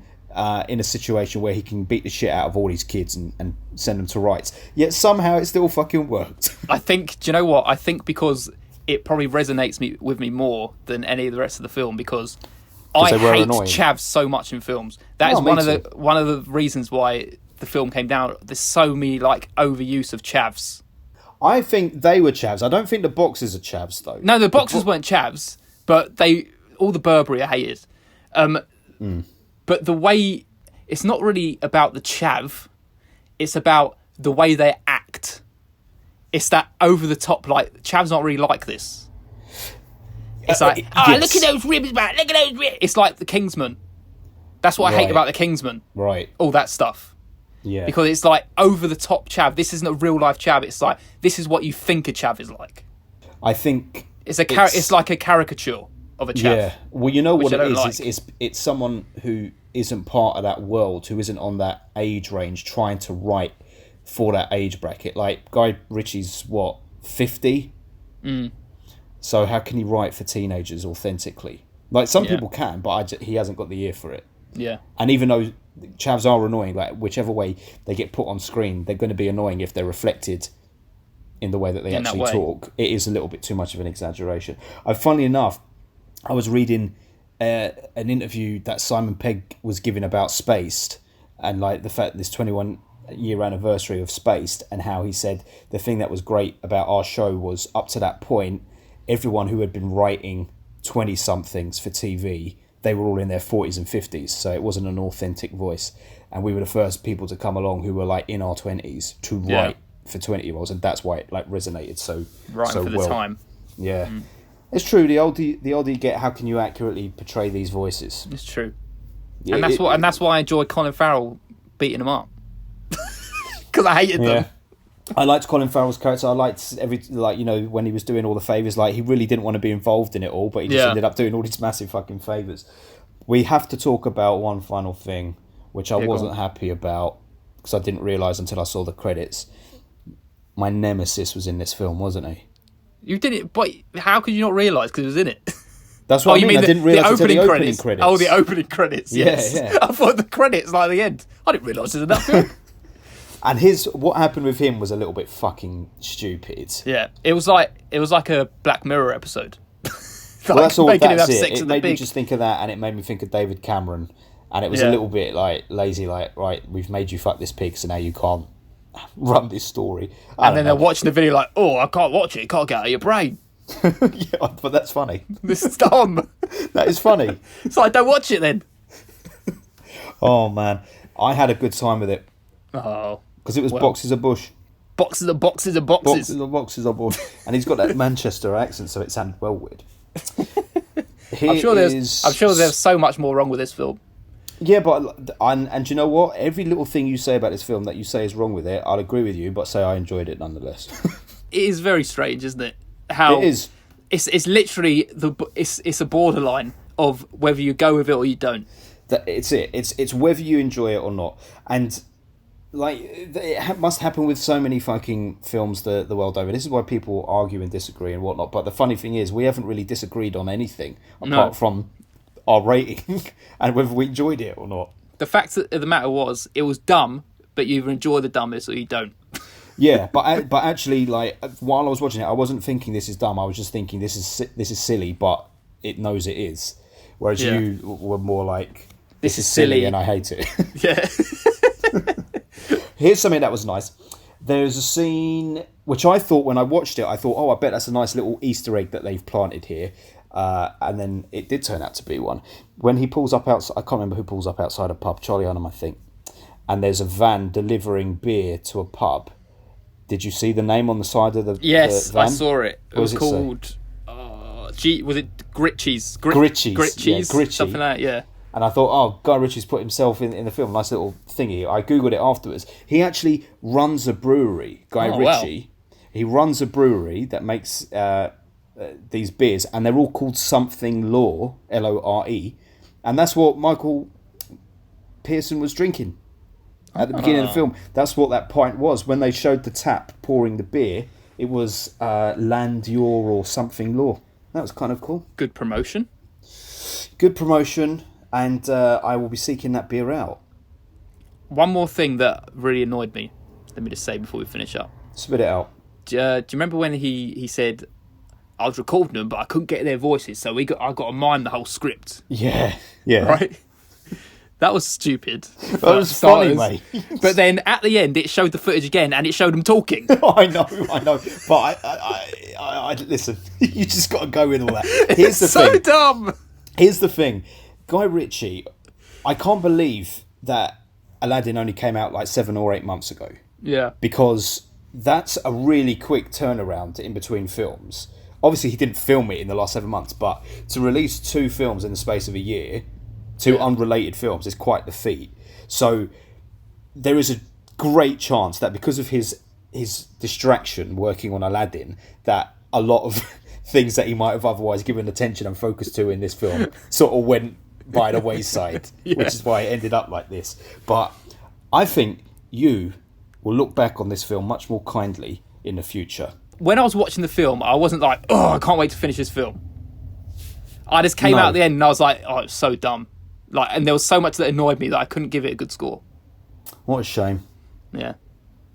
in a situation where he can beat the shit out of all these kids and send them to rights. Yet somehow it still fucking worked. I think, do you know what? I think because it probably resonates with me more than any of the rest of the film, because I hate annoying. chavs so much in films. That is me one of the reasons why the film came down. There's so many like overuse of chavs. I think they were chavs. I don't think the boxers are chavs, though. No, the boxers weren't chavs, but all the Burberry are hated. But the way, it's not really about the chav, it's about the way they act. It's that over the top, like, chavs aren't really like this. It's like, yes. Look at those ribs, man, look at those ribs. It's like the Kingsman. That's what I hate Right. about the Kingsman. Right. All that stuff. Yeah. Because it's like over the top chav. This isn't a real life chav. It's like, this is what you think a chav is like. I think It's like a caricature of a chav. Yeah. Well, you know what I it don't is? like. It's someone who isn't part of that world, who isn't on that age range, trying to write for that age bracket. Like, Guy Ritchie's, 50? So how can he write for teenagers authentically? Like, some people can, but he hasn't got the ear for it. Yeah. And even though chavs are annoying, like, whichever way they get put on screen, they're going to be annoying if they're reflected in the way that they In that actually way. talk. It is a little bit too much of an exaggeration. Funnily enough, I was reading an interview that Simon Pegg was giving about Spaced, and like the fact this 21-year anniversary of Spaced, and how he said the thing that was great about our show was up to that point, everyone who had been writing 20-somethings for TV, they were all in their 40s and 50s, so it wasn't an authentic voice. And we were the first people to come along who were like in our 20s to write for 20-year-olds, and that's why it like resonated so For the well. time. Yeah. It's true, the older you get, how can you accurately portray these voices? It's true. Yeah, And that's why I enjoyed Colin Farrell beating them up. Because I hated them. I liked Colin Farrell's character. I liked when he was doing all the favours, like he really didn't want to be involved in it all, but he just ended up doing all these massive fucking favours. We have to talk about one final thing, which I wasn't happy about, because I didn't realise until I saw the credits. My nemesis was in this film, wasn't he? You did it, but how could you not realise? Because it was in it. That's what I mean. I didn't realise until the opening credits. Oh, the opening credits, yes. Yeah. I thought the credits, like the end. I didn't realise it was in that film. And what happened with him was a little bit fucking stupid. Yeah, it was like a Black Mirror episode. Well, that's all. That's it. Sex It in made the me big. just think of that, and it made me think of David Cameron. And it was a little bit like lazy, like, right, we've made you fuck this pig, so now you can't run this story. And then they're watching the video like, oh, I can't watch it. It can't get out of your brain. Yeah, but that's funny. This is dumb. That is funny. So I don't watch it then. Oh, man. I had a good time with it. Oh. Because it was boxes of bush. Boxes and boxes and boxes. Boxes and boxes of bush. And he's got that Manchester accent, so it sounded well weird. I'm sure there's so much more wrong with this film. Yeah, but and do you know what? Every little thing you say about this film that you say is wrong with it, I'll agree with you, but say I enjoyed it nonetheless. It is very strange, isn't it? How it is. It's literally it's a borderline of whether you go with it or you don't. It's it. It's whether you enjoy it or not, and like it must happen with so many fucking films the world over. This is why people argue and disagree and whatnot. But the funny thing is, we haven't really disagreed on anything apart from our rating and whether we enjoyed it or not. The fact of the matter was, it was dumb, but you either enjoy the dumbness or you don't. Yeah, but actually, like while I was watching it, I wasn't thinking this is dumb. I was just thinking this is silly, but it knows it is. Whereas you were more like, this is silly and I hate it. Yeah. Here's something that was nice. There's a scene which I thought when I watched it, I thought, oh, I bet that's a nice little Easter egg that they've planted here. And then it did turn out to be one. When he pulls up outside, I can't remember who pulls up outside a pub, Charlie Hunnam, I think. And there's a van delivering beer to a pub. Did you see the name on the side of the Yes, the van? I saw it. It was called... was it Gritchies? Gritchies. Yeah, Gritchy. Something like that, yeah. And I thought, oh, Guy Ritchie's put himself in the film. Nice little thingy. I Googled it afterwards. He actually runs a brewery, Guy Ritchie. Wow. He runs a brewery that makes these beers, and they're all called Something Law, Lore. And that's what Michael Pearson was drinking at the beginning of the film. That's what that pint was. When they showed the tap pouring the beer, it was Landure or Something Law. That was kind of cool. Good promotion. Good promotion. And I will be seeking that beer out. One more thing that really annoyed me. Let me just say before we finish up. Spit it out. Do you remember when he said, I was recording them, but I couldn't get their voices, so I got to mime the whole script. Yeah. Right? That was stupid. That was funny, mate. But then at the end, it showed the footage again, and it showed them talking. I know. But I listen, you just got to go with all that. Here's the thing. So dumb. Here's the thing. Guy Ritchie, I can't believe that Aladdin only came out like 7 or 8 months ago. Yeah. Because that's a really quick turnaround in between films. Obviously, he didn't film it in the last 7 months, but to release 2 films in the space of a year, 2 unrelated films, is quite the feat. So there is a great chance that because of his distraction working on Aladdin, that a lot of things that he might have otherwise given attention and focus to in this film sort of went by the wayside, which is why it ended up like this. But I think you will look back on this film much more kindly in the future. When I was watching the film, I wasn't like, oh, I can't wait to finish this film. I just came out at the end and I was like, oh, it's so dumb. Like, and there was so much that annoyed me that I couldn't give it a good score. What a shame. Yeah.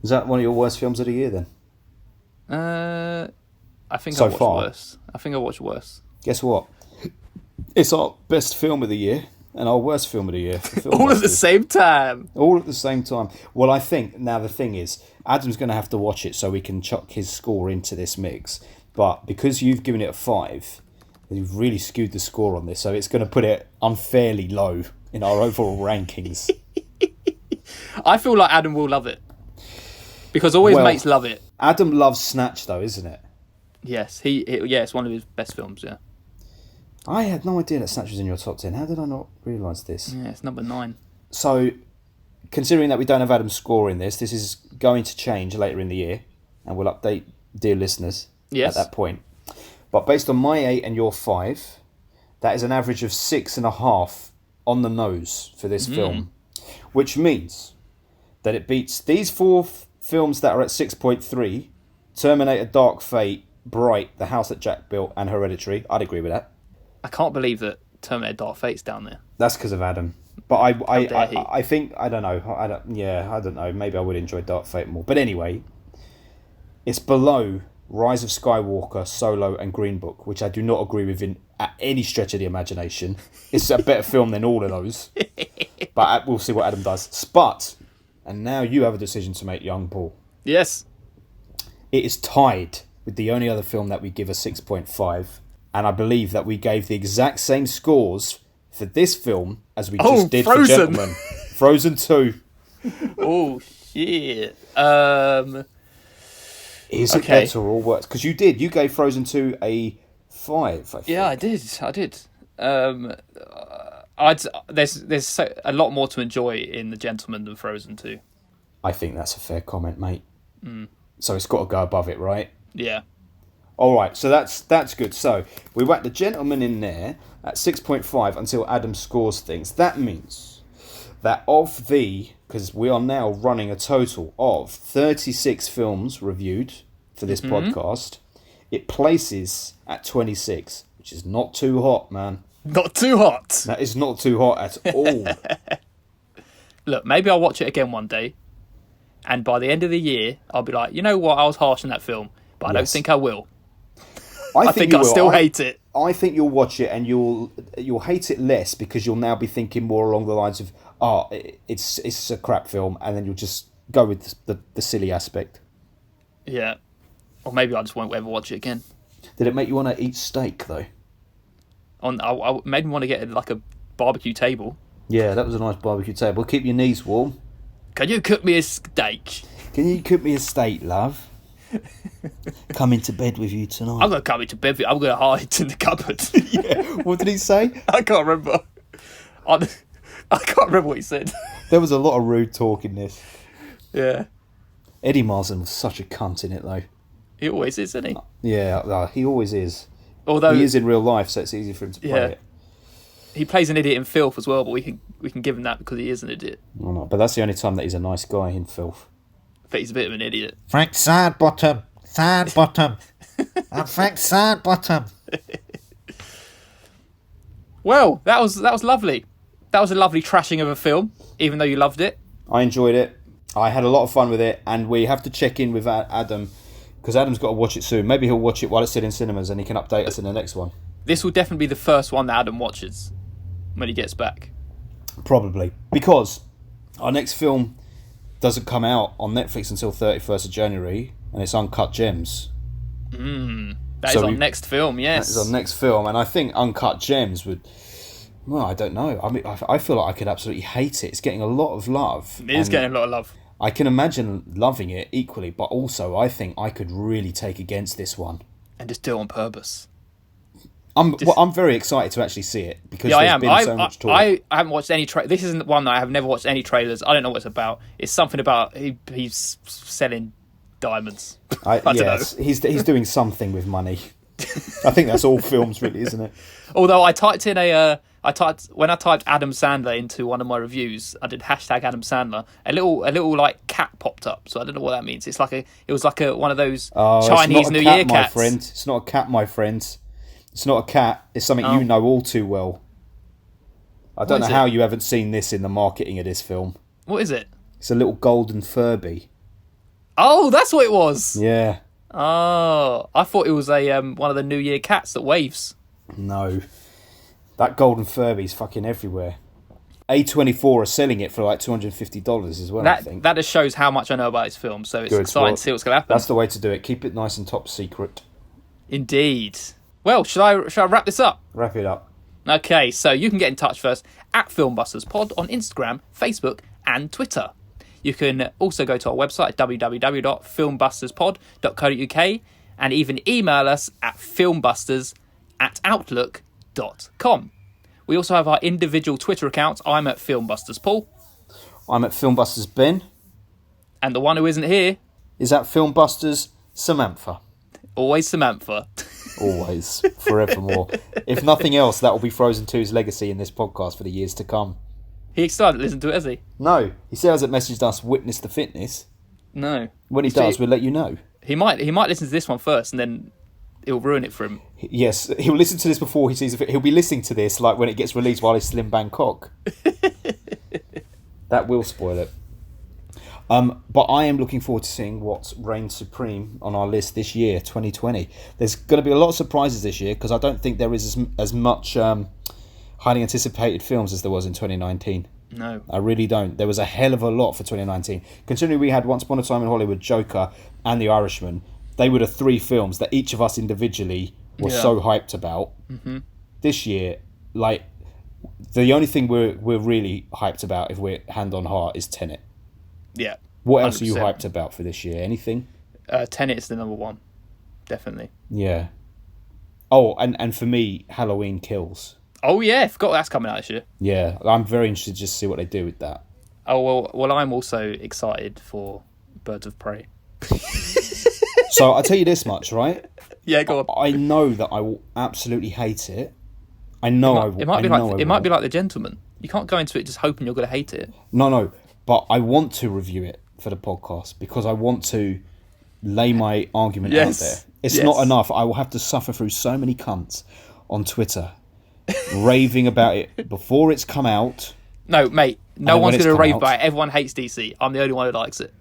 Is that one of your worst films of the year then? I think So I watched far? worse. I think I watched worse. Guess what? It's our best film of the year and our worst film of the year. All at the same time. All at the same time. Well, I think, now the thing is, Adam's going to have to watch it so we can chuck his score into this mix. But because you've given it a 5, you've really skewed the score on this, so it's going to put it unfairly low in our overall rankings. I feel like Adam will love it. Because all his mates love it. Adam loves Snatch, though, isn't it? Yes, it's one of his best films, yeah. I had no idea that Snatch was in your top 10. How did I not realise this? Yeah, it's number 9. So, considering that we don't have Adam's score in this is going to change later in the year, and we'll update dear listeners at that point. But based on my 8 and your 5, that is an average of 6.5 on the nose for this film, which means that it beats these 4 films that are at 6.3, Terminator, Dark Fate, Bright, The House that Jack Built, and Hereditary. I'd agree with that. I can't believe that Terminator Dark Fate's down there. That's because of Adam. But I think, I don't know. I don't know. Maybe I would enjoy Dark Fate more. But anyway, it's below Rise of Skywalker, Solo, and Green Book, which I do not agree with at any stretch of the imagination. It's a better film than all of those. But we'll see what Adam does. But And now you have a decision to make, young Paul. Yes. It is tied with the only other film that we give a 6.5. And I believe that we gave the exact same scores for this film as we just did Frozen. for Gentleman. Frozen 2. Oh, shit. Is it better or worse? Because you gave Frozen 2 a 5, I think. Yeah, I did. There's a lot more to enjoy in The Gentleman than Frozen 2. I think that's a fair comment, mate. So it's got to go above it, right? Yeah. All right, so that's good. So we whacked The Gentleman in there at 6.5 until Adam scores things. That means that because we are now running a total of 36 films reviewed for this podcast, it places at 26, which is not too hot, man. Not too hot. That is not too hot at all. Look, maybe I'll watch it again one day, and by the end of the year, I'll be like, you know what, I was harsh in that film, but I don't think I will. I think I'll still hate it. I think you'll watch it and you'll hate it less because you'll now be thinking more along the lines of, it's a crap film, and then you'll just go with the silly aspect. Yeah. Or maybe I just won't ever watch it again. Did it make you want to eat steak, though? I made me want to get like a barbecue table. Yeah, that was a nice barbecue table. Keep your knees warm. Can you cook me a steak? Can you cook me a steak, love? Come into bed with you tonight. I'm going to come into bed with you. I'm going to hide in the cupboard. Yeah. What did he say? I can't remember. I can't remember what he said. There was a lot of rude talk in this. Yeah. Eddie Marsan was such a cunt in it, though. He always is, isn't he? Yeah, he always is. Although he is in real life, so it's easy for him to play it. He plays an idiot in Filth as well, but we can give him that because he is an idiot. Oh, no, but that's the only time that he's a nice guy in Filth. But he's a bit of an idiot. Frank Sidebottom. I'm Frank Sidebottom. Well, that was lovely. That was a lovely trashing of a film, even though you loved it. I enjoyed it. I had a lot of fun with it, and we have to check in with Adam, because Adam's got to watch it soon. Maybe he'll watch it while it's still in cinemas, and he can update us in the next one. This will definitely be the first one that Adam watches when he gets back. Probably. Because our next film doesn't come out on Netflix until 31st of January, and it's Uncut Gems. That is our next film, yes. That is our next film, and I think Uncut Gems would... Well, I don't know. I mean, I feel like I could absolutely hate it. It's getting a lot of love. It is getting a lot of love. I can imagine loving it equally, but also I think I could really take against this one. And just do it on purpose. I'm very excited to actually see it because been so much talk. I haven't watched any This isn't one that I have never watched any trailers. I don't know what it's about. It's something about he's selling diamonds. I don't know. He's doing something with money. I think that's all films, really, isn't it? Although I typed in when I typed Adam Sandler into one of my reviews, I did hashtag Adam Sandler. A little like cat popped up, so I don't know what that means. It was like one of those Chinese New Year cats. My friend. It's not a cat, my friend. It's not a cat. It's something you know all too well. I don't know how you haven't seen this in the marketing of this film. What is it? It's a little golden Furby. Oh, that's what it was. Yeah. Oh, I thought it was one of the New Year cats that waves. No. That golden Furby's fucking everywhere. A24 are selling it for like $250 as well, I think. That just shows how much I know about this film, so it's exciting to see what's going to happen. That's the way to do it. Keep it nice and top secret. Indeed. Well, should I wrap this up? Wrap it up. Okay, so you can get in touch first at FilmBusters Pod on Instagram, Facebook, and Twitter. You can also go to our website at www.filmbusterspod.co.uk and even email us at filmbusters@outlook.com. We also have our individual Twitter accounts. I'm at FilmBusters Paul. I'm at FilmBusters Ben. And the one who isn't here is at FilmBusters Samantha. Always Samantha. Always. Forevermore. If nothing else, that will be Frozen 2's legacy in this podcast for the years to come. He started to listen to it, has he? No. He still hasn't messaged us Witness the Fitness. No. When he does, we'll let you know. He might listen to this one first and then it'll ruin it for him. Yes, he'll listen to this before he sees it. He'll be listening to this like when it gets released while he's still in Bangkok. That will spoil it. But I am looking forward to seeing what reigns supreme on our list this year, 2020. There's going to be a lot of surprises this year because I don't think there is as much highly anticipated films as there was in 2019. No. I really don't. There was a hell of a lot for 2019. Considering we had Once Upon a Time in Hollywood, Joker, and The Irishman, they were the 3 films that each of us individually were so hyped about. Mm-hmm. This year, like, the only thing we're really hyped about, if we're hand on heart, is Tenet. Yeah. What else 100%. Are you hyped about for this year? Anything? Tenet is the number one. Definitely. Yeah. Oh, and for me, Halloween Kills. Oh, yeah. I forgot that's coming out this year. Yeah. I'm very interested to just see what they do with that. Oh, well, I'm also excited for Birds of Prey. So I'll tell you this much, right? Yeah, go on. I know that I will absolutely hate it. I know I will. It might be like The Gentleman. You can't go into it just hoping you're going to hate it. No. But I want to review it for the podcast because I want to lay my argument out there. It's not enough. I will have to suffer through so many cunts on Twitter raving about it before it's come out. No, mate. No one's going to rave about it. Everyone hates DC. I'm the only one who likes it.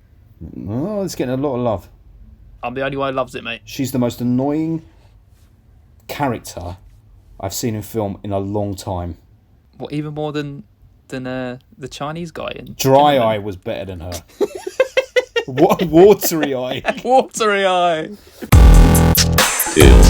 Oh, it's getting a lot of love. I'm the only one who loves it, mate. She's the most annoying character I've seen in film in a long time. What, even more than the Chinese guy in Dry Eye was better than her. What Watery Eye? Watery Eye. It's